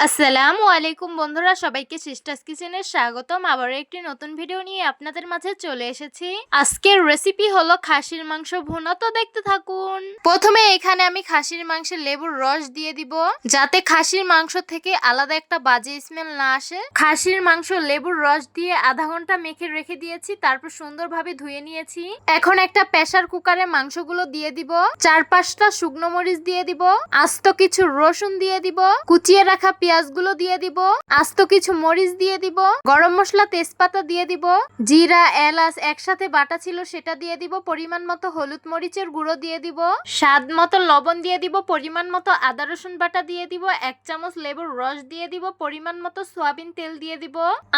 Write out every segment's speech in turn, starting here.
আসসালামু আলাইকুম বন্ধুরা, সবাইকে সিস্টার্স কিচেনে স্বাগতম। আবারও একটি নতুন ভিডিও নিয়ে আপনাদের মাঝে চলে এসেছি। আজকের রেসিপি হলো খাসির মাংস ভুনা, তো দেখতে থাকুন। প্রথমে এখানে আমি খাসির মাংসে লেবুর রস দিয়ে দিব, যাতে খাসির মাংস থেকে আলাদা একটা বাজে স্মেল না আসে। খাসির মাংস লেবুর রস দিয়ে আধা ঘন্টা মেখে রেখে দিয়েছি, তারপর সুন্দরভাবে ধুয়ে নিয়েছি। এখন একটা প্রেসার কুকারে মাংসগুলো দিয়ে দিব, 4-5টা শুকনো মরিচ দিয়ে দিব, আস্ত কিছু রসুন দিয়ে দিব, কুচিয়ে রাখা পেঁয়াজগুলো দিয়ে দিব, আস্ত কিছু মরিচ দিয়ে দিব, গরম মশলা তেজপাতা দিয়ে দিব, জিরা এলাচ একসাথে বাটা ছিল সেটা দিয়ে দিব, পরিমাণ মতো হলুদ মরিচের গুঁড়ো দিয়ে দিব, স্বাদ মতো লবণ দিয়ে দিব, পরিমাণ মতো আদা রসুন বাটা দিয়ে দিব, 1 চামচ লেবুর রস দিয়ে দিব, পরিমাণ মতো সয়াবিন তেল দিয়ে দিব,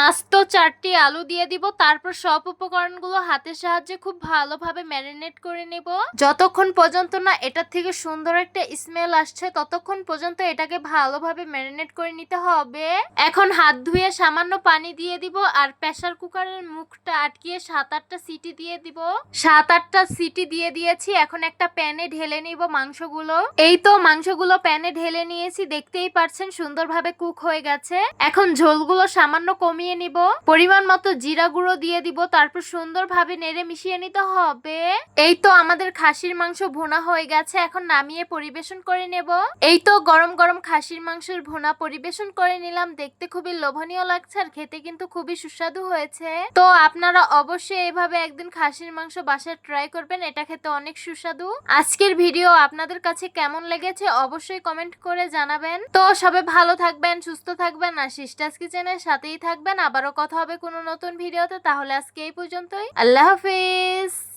আস্ত 4টি আলু দিয়ে দিব। তারপর সব উপকরণগুলো হাতের সাহায্যে খুব ভালোভাবে ম্যারিনেট করে নেব। যতক্ষণ পর্যন্ত না এটার থেকে সুন্দর একটা স্মেল আসছে ততক্ষণ পর্যন্ত এটাকে ভালোভাবে ম্যারিনেট করে নিতে হবে। এখন হাত ধুয়ে সামান্য পানি দিয়ে দিব আর প্রেসার কুকারের মুখটা আটকিয়ে 7-8টা সিটি দিয়ে দিব। 7-8টা সিটি দিয়ে দিয়েছি। এখন একটা প্যানে ঢেলে নিব মাংসগুলো। এই তো মাংসগুলো প্যানে ঢেলে নিয়েছি, দেখতেই পাচ্ছেন সুন্দরভাবে কুক হয়ে গেছে। এখন ঝোলগুলো সামান্য কমিয়ে নিব, পরিমাণ মতো জিরা গুঁড়ো দিয়ে দিব, তারপর সুন্দরভাবে নেড়ে মিশিয়ে নিতে হবে। এই তো আমাদের খাসির মাংস ভুনা হয়ে গেছে, এখন নামিয়ে পরিবেশন করে নেব। এই তো গরম গরম খাসির মাংসের ভুনা পরিবেশন করে নিলাম। দেখতে খুবই লোভনীয় লাগছে আর খেতে কিন্তু খুবই সুস্বাদু হয়েছে। তো আপনারা অবশ্যই এভাবে একদিন খাসির মাংস বাসায় ট্রাই করবেন, এটা খেতে অনেক সুস্বাদু। আজকের ভিডিও আপনাদের কাছে কেমন লেগেছে অবশ্যই কমেন্ট করে জানাবেন। তো সবাই ভালো থাকবেন, সুস্থ থাকবেন আর সিস্টার্স কিচেনের সাথেই থাকবেন। আবারও কথা হবে কোনো নতুন ভিডিওতে। তাহলে আজকে এই পর্যন্তই। আল্লাহ হাফেজ।